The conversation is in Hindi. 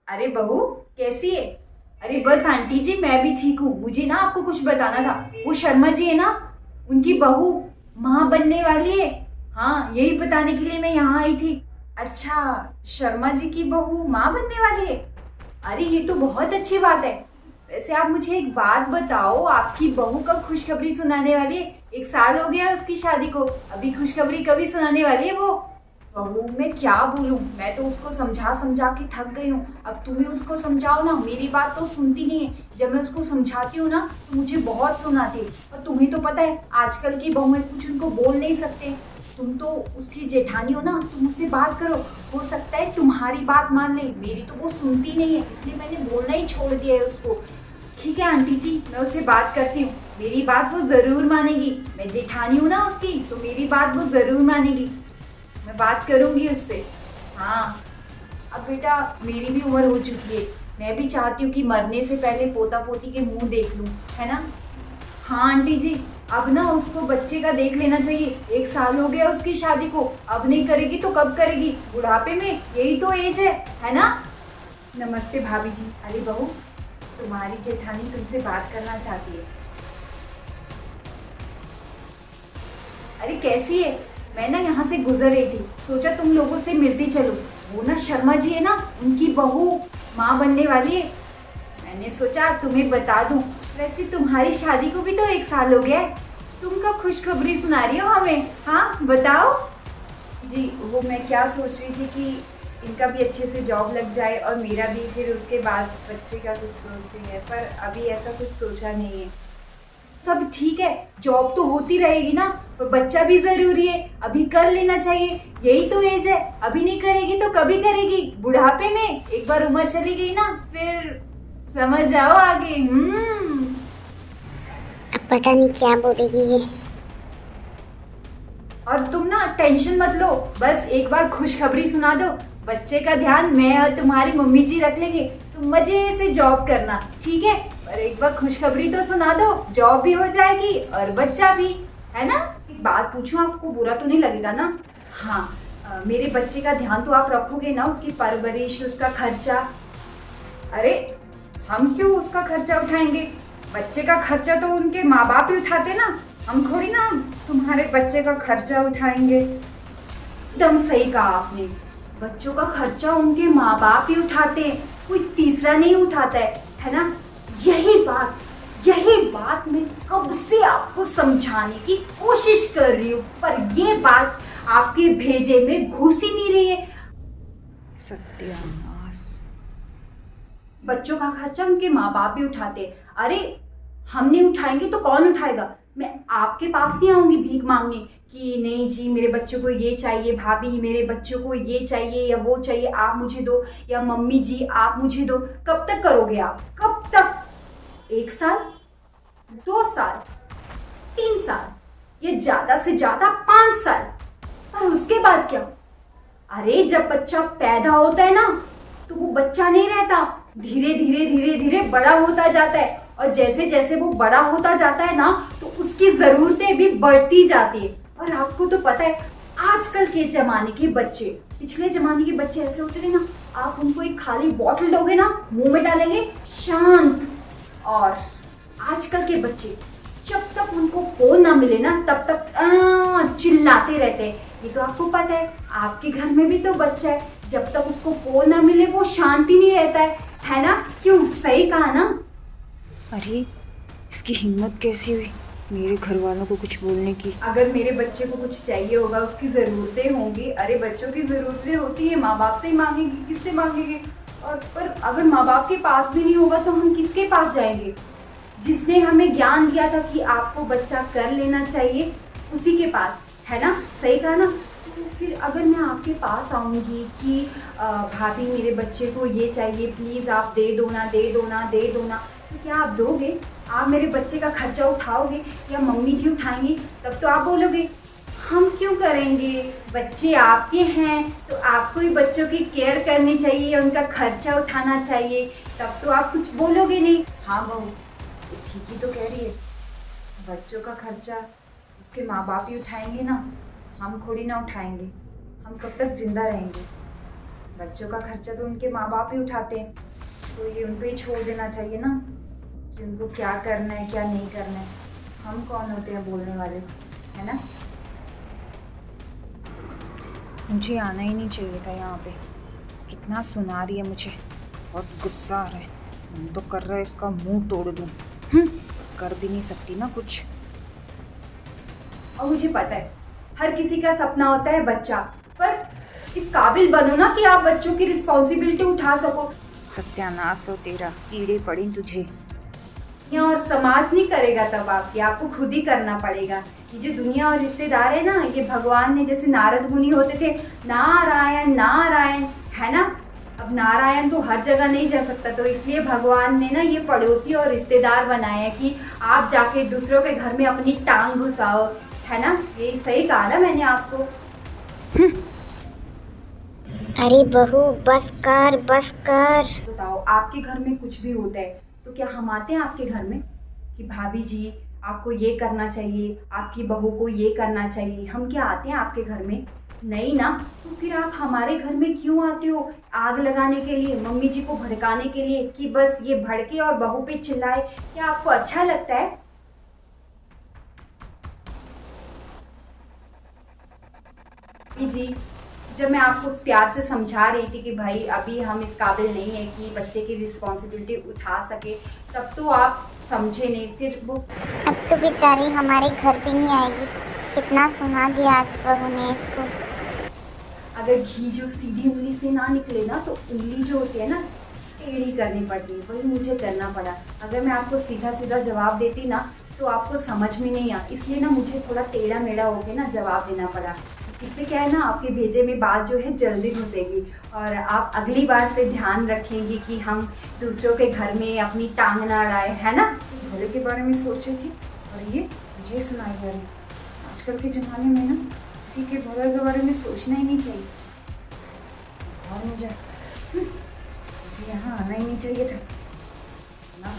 अरे बहू, कैसी है? अरे बस आंटी जी, मैं भी ठीक हूँ। मुझे ना आपको कुछ बताना था। वो शर्मा जी है ना, उनकी बहू माँ बनने वाली है। हाँ, यही बताने के लिए मैं यहाँ आई थी। अच्छा, शर्मा जी की बहू माँ बनने वाली है? अरे ये तो बहुत अच्छी बात है। वैसे आप मुझे एक बात बताओ, आपकी बहू कब खुशखबरी सुनाने वाली है? 1 साल हो गया उसकी शादी को, अभी खुशखबरी कभी सुनाने वाली है वो? बहू, मैं क्या बोलूं, मैं तो उसको समझा समझा के थक गई हूँ। अब तुम्हें उसको समझाओ ना, मेरी बात तो सुनती नहीं है। जब मैं उसको समझाती हूँ ना तो मुझे बहुत सुनाती है। और तुम्हें तो पता है आजकल की बहुएं कुछ उनको बोल नहीं सकते। तुम तो उसकी जेठानी हो ना, तुम उससे बात करो, हो सकता है तुम्हारी बात मान ले। मेरी तो वो सुनती नहीं है, इसलिए मैंने बोलना ही छोड़ दिया है उसको। ठीक है आंटी जी, मैं उससे बात करती हूँ। मेरी बात वो जरूर मानेगी। मैं जेठानी हूँ ना उसकी, तो मेरी बात वो जरूर मानेगी। मैं बात करूंगी उससे। हाँ, अब बेटा मेरी भी उम्र हो चुकी है। मैं भी चाहती हूँ कि मरने से पहले पोता पोती के मुंह देख लूं, है ना? हाँ आंटी जी, अब ना उसको बच्चे का देख लेना चाहिए। 1 साल हो गया उसकी शादी को, अब नहीं करेगी तो कब करेगी? बुढ़ापे में, यही तो एज है ना? नमस्ते भाभी जी। अरे बहू, तुम्हारी जेठानी तुमसे बात करना चाहती है। अरे कैसी है? मैं ना यहाँ से गुजर रही थी, सोचा तुम लोगों से मिलती चलूं। वो ना शर्मा जी है ना, उनकी बहू माँ बनने वाली है। मैंने सोचा तुम्हें बता दूं। वैसे तुम्हारी शादी को भी तो 1 साल हो गया है। तुम कब खुशखबरी सुना रही हो हमें? हाँ बताओ। जी, वो मैं क्या सोच रही थी कि इनका भी अच्छे से जॉब लग जाए और मेरा भी, फिर उसके बाद बच्चे का कुछ सोचते हैं, पर अभी ऐसा कुछ सोचा नहीं है। सब ठीक है, जॉब तो होती रहेगी ना, पर बच्चा भी जरूरी है, अभी कर लेना चाहिए। यही तो एज है, अभी नहीं करेगी तो कभी करेगी? बुढ़ापे में। एक बार उम्र चली गई ना, फिर समझ जाओ आगे। अब पता नहीं क्या बोलेगी ये। और तुम ना टेंशन मत लो, बस एक बार खुशखबरी सुना दो। बच्चे का ध्यान मैं और तुम्हारी मम्मी जी रख लेंगे। तुम मजे से जॉब करना, ठीक है? पर एक बार खुशखबरी तो सुना दो, जॉब भी हो जाएगी और बच्चा भी, है ना? एक बात पूछूं, आपको बुरा तो नहीं लगेगा ना? हाँ, मेरे बच्चे का ध्यान तो आप रखोगे ना, उसकी परवरिश, उसका खर्चा? अरे, हम क्यों उसका खर्चा उठाएंगे? बच्चे का खर्चा तो उनके माँ बाप ही उठाते ना, हम थोड़ी ना तुम्हारे बच्चे का खर्चा उठाएंगे। एकदम सही कहा आपने, बच्चों का खर्चा उनके माँ बाप ही उठाते हैं, कोई तीसरा नहीं उठाता है ना? यही बात मैं कब से आपको समझाने की कोशिश कर रही हूँ, पर ये बात आपके भेजे में घुस ही नहीं रही है। सत्यानाश। बच्चों का खर्चा उनके माँ बाप ही उठाते। अरे, हम नहीं उठाएंगे तो कौन उठाएगा? मैं आपके पास नहीं आऊंगी भीख मांगने कि नहीं जी मेरे बच्चों को ये चाहिए, भाभी मेरे बच्चों को ये चाहिए या वो चाहिए, आप मुझे दो, या मम्मी जी आप मुझे दो। कब तक करोगे आप? कब तक? 1 साल, 2 साल, 3 साल, या ज्यादा से ज्यादा 5 साल? और उसके बाद क्या? अरे जब बच्चा पैदा होता है ना, तो वो बच्चा नहीं रहता, धीरे धीरे धीरे धीरे बड़ा होता जाता है। और जैसे जैसे वो बड़ा होता जाता है ना, तो उसकी जरूरतें भी बढ़ती जाती है। और आपको तो पता है आजकल के जमाने के बच्चे, पिछले जमाने के बच्चे ऐसे होते थे ना, आप उनको एक खाली बॉटल दोगे ना, मुंह में डालेंगे शांत। और आजकल के बच्चे, जब तक उनको फोन ना मिले ना, तब तक चिल्लाते रहते हैं। ये तो आपको पता है, आपके घर में भी तो बच्चा है, जब तक उसको फोन ना मिले वो शांति नहीं रहता है ना? क्यों, सही कहा ना? अरे, इसकी हिम्मत कैसी हुई मेरे घर वालों को कुछ बोलने की। अगर मेरे बच्चे को कुछ चाहिए होगा, उसकी जरूरतें होंगी, अरे बच्चों की जरूरतें होती है, माँ बाप से ही मांगेंगे, किससे मांगेंगे? और पर अगर माँ बाप के पास भी नहीं होगा तो हम किसके पास जाएंगे? जिसने हमें ज्ञान दिया था कि आपको बच्चा कर लेना चाहिए, उसी के पास, है ना? सही कहा ना? तो फिर अगर मैं आपके पास आऊंगी कि भाभी मेरे बच्चे को ये चाहिए, प्लीज आप दे दो ना, दे दो ना, दे दो ना, तो क्या आप दोगे? आप मेरे बच्चे का खर्चा उठाओगे या मम्मी जी उठाएंगी? तब तो आप बोलोगे हम क्यों करेंगे, बच्चे आपके हैं तो आपको ही बच्चों की केयर करनी चाहिए, उनका खर्चा उठाना चाहिए। तब तो आप कुछ बोलोगे नहीं। हाँ बहू, ये ठीक ही तो कह रही है, बच्चों का खर्चा उसके माँ बाप ही उठाएंगे ना, हम थोड़ी ना उठाएंगे। हम कब तक जिंदा रहेंगे? बच्चों का खर्चा तो उनके माँ बाप ही उठाते हैं, तो ये उन पे ही छोड़ देना चाहिए ना कि उनको क्या करना है क्या नहीं करना है। हम कौन होते हैं बोलने वाले, है ना। मुझे आना ही नहीं चाहिए था यहाँ पे। कितना सुना रही है मुझे, बहुत गुस्सा आ रहा है। मन तो कर रहा है इसका मुंह तोड़ दूँ। कर भी नहीं सकती ना कुछ। और मुझे पता है हर किसी का सपना होता है बच्चा, पर इस काबिल बनो ना कि आप बच्चों की रिस्पॉन्सिबिलिटी उठा सको। सत्यानाश हो तेरा, कीड़े पड़ी तुझे। दुनिया और समाज नहीं करेगा तब आपको खुद ही करना पड़ेगा। ये जो दुनिया और रिश्तेदार है ना, ये भगवान ने, जैसे नारद मुनि होते थे, नारायण नारायण, है ना। अब नारायण तो हर जगह नहीं जा सकता, तो इसलिए भगवान ने ना ये पड़ोसी और रिश्तेदार बनाए हैं कि आप जाके दूसरों के घर में अपनी टांग घुसाओ, है ना। ये सही कहा ना मैंने आपको। अरे बहू बस कर बस कर। बताओ, आपके घर में कुछ भी होता है तो क्या हम आते हैं आपके घर में कि भाभी जी आपको ये करना चाहिए, आपकी बहू को ये करना चाहिए? हम क्या आते हैं आपके घर में? नहीं ना। तो फिर आप हमारे घर में क्यों आते हो? आग लगाने के लिए, मम्मी जी को भड़काने के लिए कि बस ये भड़के और बहू पे चिल्लाए? क्या आपको अच्छा लगता है? जी, जब मैं आपको उस प्यार से समझा रही थी कि भाई अभी हम इस काबिल नहीं है कि बच्चे की रिस्पॉन्सिबिलिटी उठा सके, तब तो आप समझे नहीं। फिर वो अब तो बेचारी हमारे घर भी नहीं आएगी। कितना सुना दिया आज बहू ने इसको। अगर घी जो सीधी उंगली से ना निकले ना, तो उंगली जो होती है ना टेढ़ी करनी पड़ती है। वही मुझे करना पड़ा। अगर मैं आपको सीधा सीधा जवाब देती ना तो आपको समझ में नहीं आ, इसलिए ना मुझे थोड़ा टेढ़ा मेढ़ा होके ना जवाब देना पड़ा। इससे क्या है ना, आपके भेजे में बात जो है जल्दी घुसेगी और आप अगली बार से ध्यान रखेंगी कि हम दूसरों के घर में अपनी टांग ना अड़ाए, है ना। भले के बारे में सोचे थी और ये मुझे सुनाई जा रही है। आजकल के ज़माने में ना किसी के भले के बारे में सोचना ही नहीं चाहिए। और मुझे यहाँ आना ही नहीं चाहिए था ना।